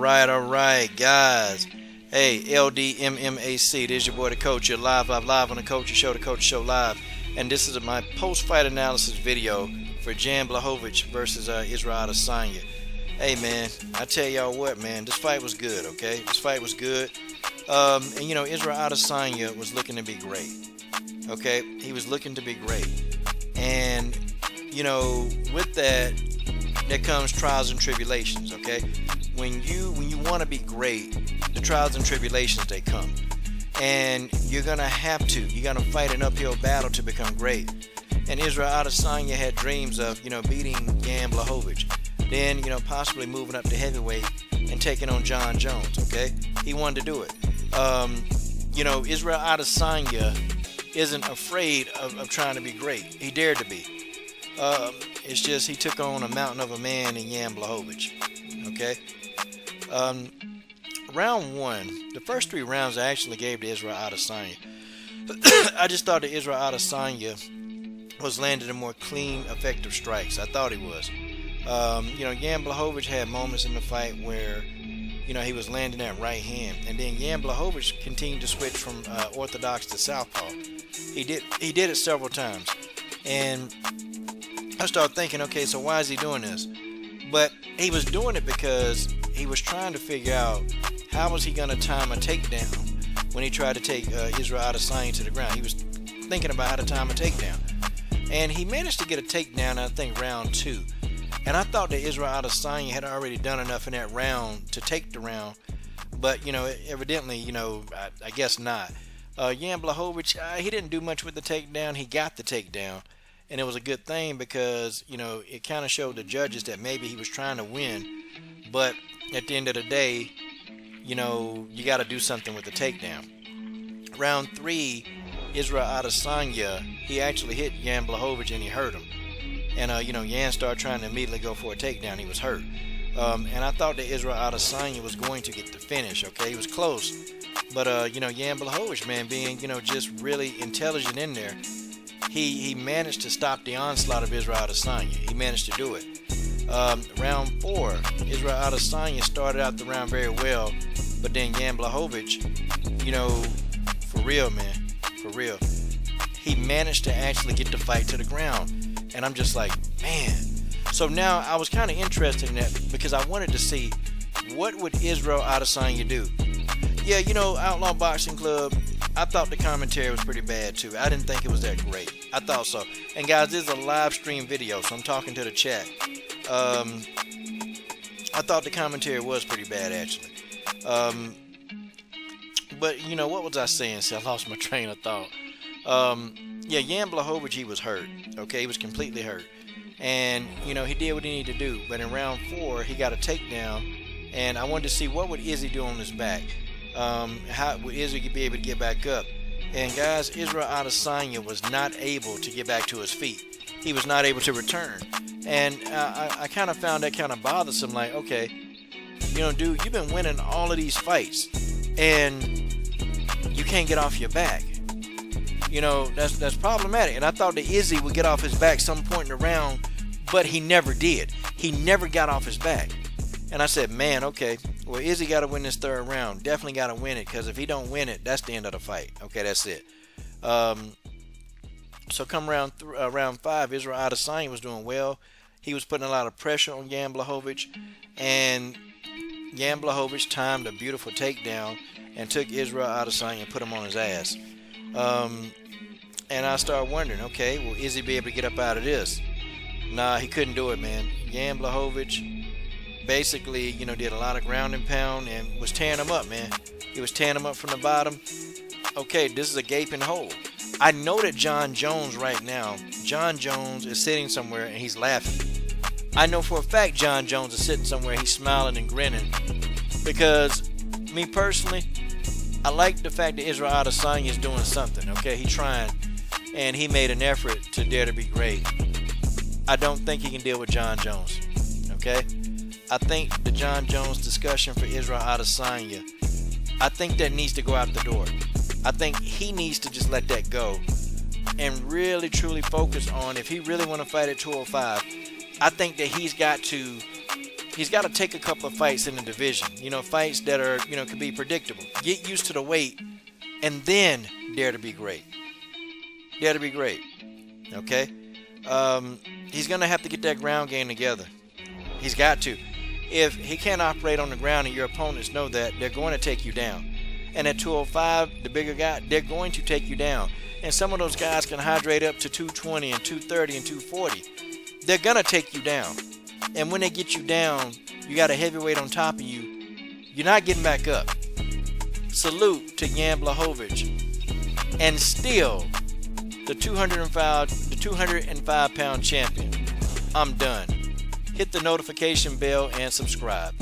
All right, guys. Hey, LDMMAC, this is your boy the Coach. You're live on the Coach Show, the Coach Show Live. And this is my post-fight analysis video for Jan Blachowicz versus Israel Adesanya. Hey, man, I tell y'all what, man, this fight was good, okay? This fight was good. And, Israel Adesanya was looking to be great, okay? He was looking to be great. And, with that, there comes trials and tribulations, okay? When you want to be great, the trials and tribulations, they come. And you're going to have to. You're going to fight an uphill battle to become great. And Israel Adesanya had dreams of, beating Jan Blachowicz. Then, possibly moving up to heavyweight and taking on Jon Jones, okay? He wanted to do it. Israel Adesanya isn't afraid of trying to be great. He dared to be. It's just he took on a mountain of a man in Jan Blachowicz, okay? Round one, the first 3 rounds I actually gave to Israel Adesanya. I just thought that Israel Adesanya was landing the more clean, effective strikes. I thought he was. Jan Blachowicz had moments in the fight where, he was landing that right hand. And then Jan Blachowicz continued to switch from orthodox to southpaw. He did it several times. And I started thinking, okay, so why is he doing this? But he was doing it because he was trying to figure out how was he going to time a takedown when he tried to take Israel Adesanya to the ground. He was thinking about how to time a takedown. And he managed to get a takedown, I think, round 2. And I thought that Israel Adesanya had already done enough in that round to take the round. But, evidently, I guess not. Jan Blachowicz, he didn't do much with the takedown. He got the takedown. And it was a good thing because, it kind of showed the judges that maybe he was trying to win. But at the end of the day, you got to do something with the takedown. Round 3, Israel Adesanya, he actually hit Jan Blachowicz and he hurt him. And, Jan started trying to immediately go for a takedown. He was hurt. And I thought that Israel Adesanya was going to get the finish, okay? He was close. But, Jan Blachowicz, man, being, just really intelligent in there, he managed to stop the onslaught of Israel Adesanya. He managed to do it. Round 4, Israel Adesanya started out the round very well. But then Jan Blachowicz, for real, man, for real, he managed to actually get the fight to the ground. And I'm just like, man. So now I was kind of interested in that because I wanted to see what would Israel Adesanya do. Yeah, Outlaw Boxing Club, I thought the commentary was pretty bad too. I didn't think it was that great. I thought so. And guys, this is a live stream video, so I'm talking to the chat. I thought the commentary was pretty bad actually. But what was I saying? See, I lost my train of thought. Jan Blachowicz, he was hurt. Okay, he was completely hurt. And, he did what he needed to do. But in round 4, he got a takedown. And I wanted to see what would Izzy do on his back. How would Izzy be able to get back up? And guys, Israel Adesanya was not able to get back to his feet. He was not able to return. And I kind of found that kind of bothersome. Like, okay, dude, you've been winning all of these fights. And you can't get off your back. That's problematic. And I thought that Izzy would get off his back some point in the round, but he never did. He never got off his back. And I said, man, okay, well, Izzy got to win this 3rd round. Definitely got to win it, because if he don't win it, that's the end of the fight. Okay, that's it. So come round 5, Israel Adesanya was doing well. He was putting a lot of pressure on Jan Blachowicz, and Jan Blachowicz timed a beautiful takedown and took Israel Adesanya and put him on his ass. And I started wondering, okay, will Izzy be able to get up out of this? Nah, he couldn't do it, man. Jan Blachowicz basically, did a lot of ground and pound and was tearing him up, man. He was tearing him up from the bottom. Okay, this is a gaping hole. I know that Jon Jones right now, Jon Jones is sitting somewhere and he's laughing. I know for a fact Jon Jones is sitting somewhere, he's smiling and grinning. Because, me personally, I like the fact that Israel Adesanya is doing something, okay? He's trying, and he made an effort to dare to be great. I don't think he can deal with Jon Jones, okay? I think the Jon Jones discussion for Israel Adesanya, I think that needs to go out the door. I think he needs to just let that go and really, truly focus on, if he really want to fight at 205, I think that he's got to he's got to take a couple of fights in the division. Fights that are, could be predictable. Get used to the weight, and then dare to be great. Dare to be great. Okay? He's going to have to get that ground game together. He's got to. If he can't operate on the ground and your opponents know that, they're going to take you down. And at 205, the bigger guy, they're going to take you down. And some of those guys can hydrate up to 220 and 230 and 240. They're going to take you down. And when they get you down, you got a heavyweight on top of you. You're not getting back up. Salute to Jan Blachowicz. And still, the 205-pound champion. I'm done. Hit the notification bell and subscribe.